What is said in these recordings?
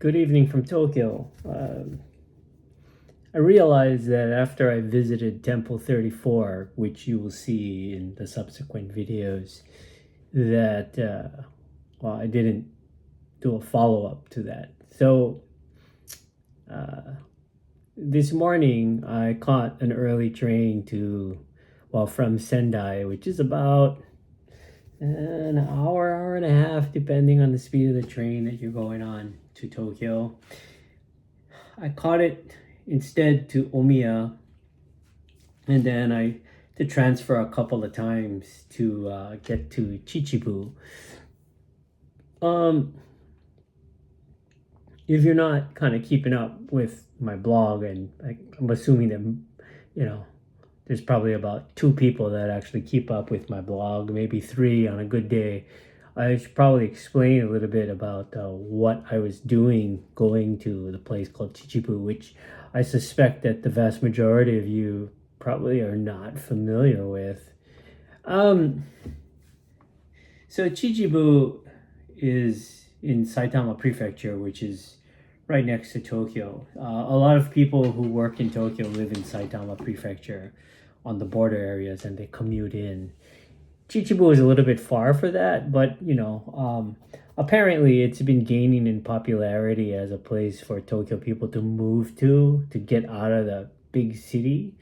Good evening from Tokyo. I realized that after I visited Temple 34, which you will see in the subsequent videos, that, I didn't do a follow up to that. So, uh, this morning I caught an early train from Sendai, which is about an hour and a half, depending on the speed of the train that you're going on to Tokyo. I caught it instead to Omiya, and then I to transfer a couple of times to get to Chichibu. If you're not kind of keeping up with my blog, and I'm assuming that there's probably about 2 people that actually keep up with my blog, maybe 3 on a good day. I should probably explain a little bit about what I was doing going to the place called Chichibu, which I suspect that the vast majority of you probably are not familiar with. So Chichibu is in Saitama Prefecture, which is right next to Tokyo. A lot of people who work in Tokyo live in Saitama Prefecture on the border areas, and they commute in. Chichibu is a little bit far for that, but apparently it's been gaining in popularity as a place for Tokyo people to move to get out of the big city.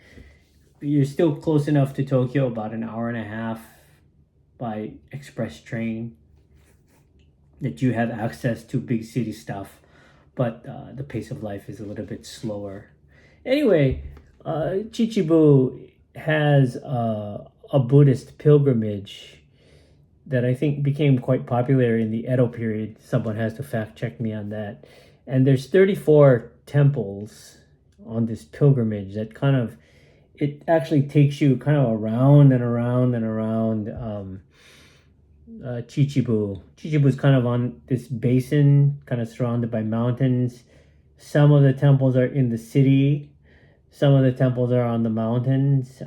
You're still close enough to Tokyo, about an hour and a half by express train, that you have access to big city stuff, but the pace of life is a little bit slower. Anyway, Chichibu has a Buddhist pilgrimage that I think became quite popular in the Edo period. Someone has to fact check me on that. And there's 34 temples on this pilgrimage that it actually takes you kind of around and around and around Chichibu. Chichibu is kind of on this basin, kind of surrounded by mountains. Some of the temples are in the city. Some of the temples are on the mountains.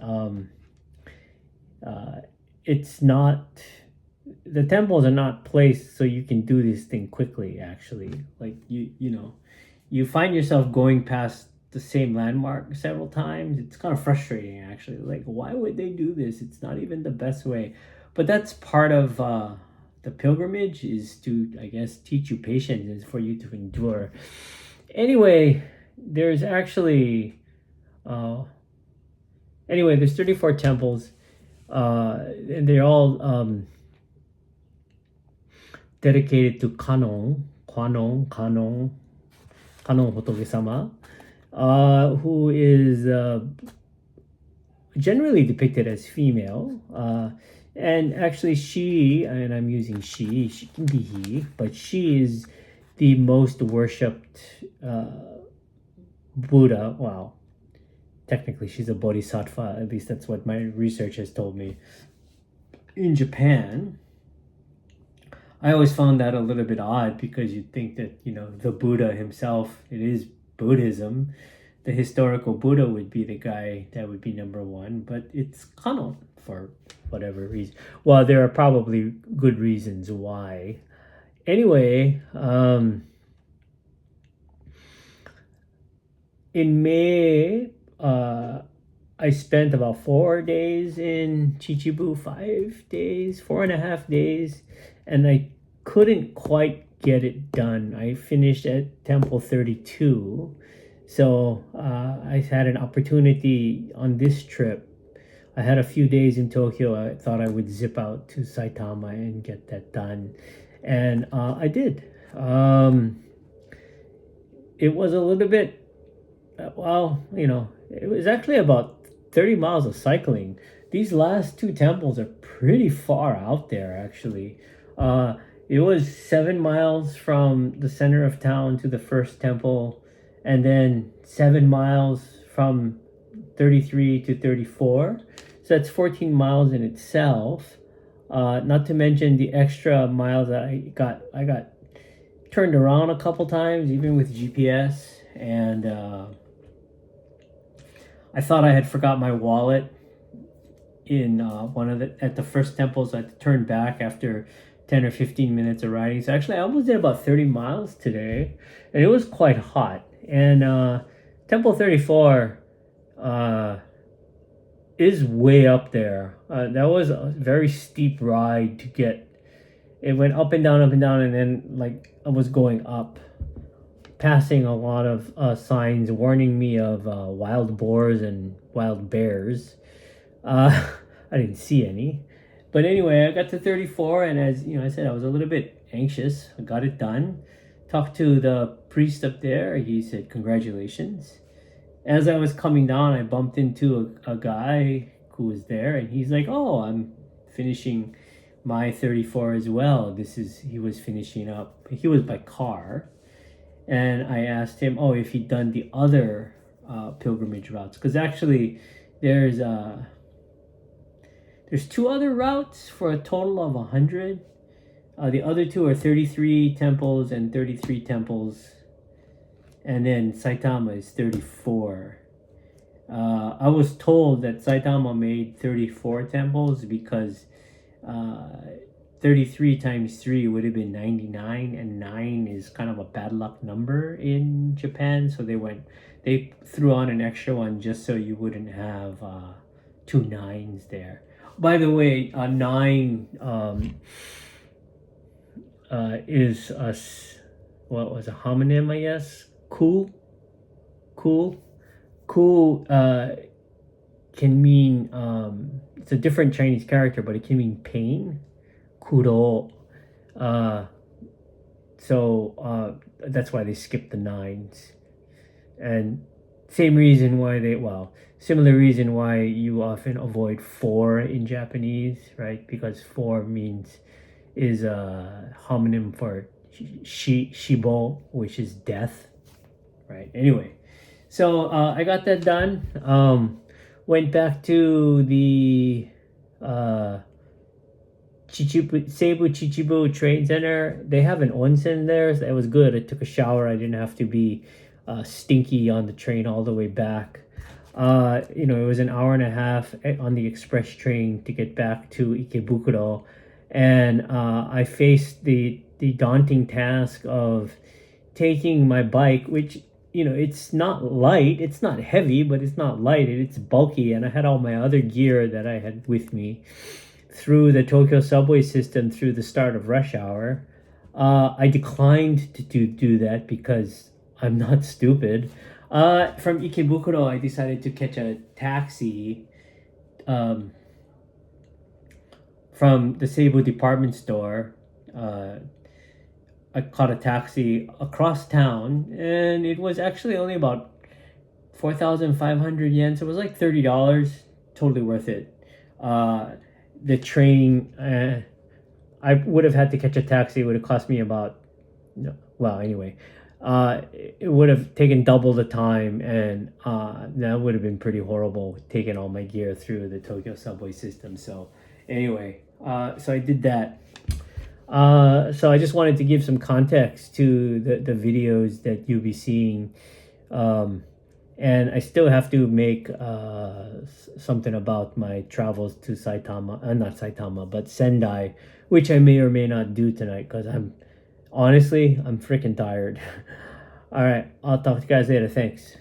The temples are not placed so you can do this thing quickly. Actually, like you find yourself going past the same landmark several times. It's kind of frustrating, actually. Like, why would they do this? It's not even the best way. But that's part of the pilgrimage, is to, I guess, teach you patience, is for you to endure. Anyway, there's 34 temples, and they're all dedicated to Kanon Hotoge-sama, who is generally depicted as female. And actually and I'm using she can be he, but she is the most worshipped Buddha. Wow. Technically, she's a bodhisattva. At least that's what my research has told me. In Japan, I always found that a little bit odd, because you'd think that, the Buddha himself, it is Buddhism. The historical Buddha would be the guy that would be number one, but it's Kanon for whatever reason. Well, there are probably good reasons why. Anyway, in May, I spent about 4 days in Chichibu, 5 days, 4.5 days, and I couldn't quite get it done. I finished at Temple 32, so I had an opportunity on this trip. I had a few days in Tokyo. I thought I would zip out to Saitama and get that done, and I did. It was a little bit, it was actually about 30 miles of cycling. These last 2 temples are pretty far out there, actually. It was 7 miles from the center of town to the first temple, and then 7 miles from 33 to 34. So that's 14 miles in itself. Not to mention the extra miles that I got turned around a couple times, even with GPS, and I thought I had forgot my wallet in at the first temple, so I had to turn back after 10 or 15 minutes of riding. So actually, I almost did about 30 miles today, and it was quite hot. And Temple 34 is way up there. That was a very steep ride to get. It went up and down, and then like I was going up, passing a lot of signs warning me of wild boars and wild bears. I didn't see any. But anyway, I got to 34, and as you know, I said I was a little bit anxious. I got it done. Talked to the priest up there. He said, "Congratulations." As I was coming down, I bumped into a guy who was there, and he's like, "Oh, I'm finishing my 34 as well." He was finishing up. He was by car, and I asked him, "Oh, if he'd done the other pilgrimage routes," because actually, there's two other routes for a total of 100. The other two are 33 temples and 33 temples. And then Saitama is 34. I was told that Saitama made 34 temples because 33 times 3 would have been 99, and 9 is kind of a bad luck number in Japan. So they threw on an extra one just so you wouldn't have two nines there. By the way, 9 is what was a homonym, I guess. Cool can mean it's a different Chinese character, but it can mean pain. Kuro. So that's why they skipped the 9s. And similar reason why you often avoid 4 in Japanese, right? Because 4 is a homonym for shibo, which is death, right? Anyway, so I got that done. Went back to the Seibu Chichibu Train Center. They have an onsen there, so that was good. I took a shower. I didn't have to be stinky on the train all the way back. It was an hour and a half on the express train to get back to Ikebukuro, and I faced the daunting task of taking my bike, which it's not light, it's not heavy, but it's not light, it's bulky, and I had all my other gear that I had with me through the Tokyo subway system through the start of rush hour. I declined to do that because I'm not stupid. From Ikebukuro, I decided to catch a taxi from the Seibu department store. I caught a taxi across town, and it was actually only about 4,500 yen, so it was like $30. Totally worth it. The train, I would have had to catch a taxi. It would have cost me about, anyway, it would have taken double the time, and that would have been pretty horrible, taking all my gear through the Tokyo subway system. So anyway, so I did that. So I just wanted to give some context to the videos that you'll be seeing. And I still have to make something about my travels to Saitama, not Saitama, but Sendai, which I may or may not do tonight because I'm freaking tired. All right, I'll talk to you guys later. Thanks.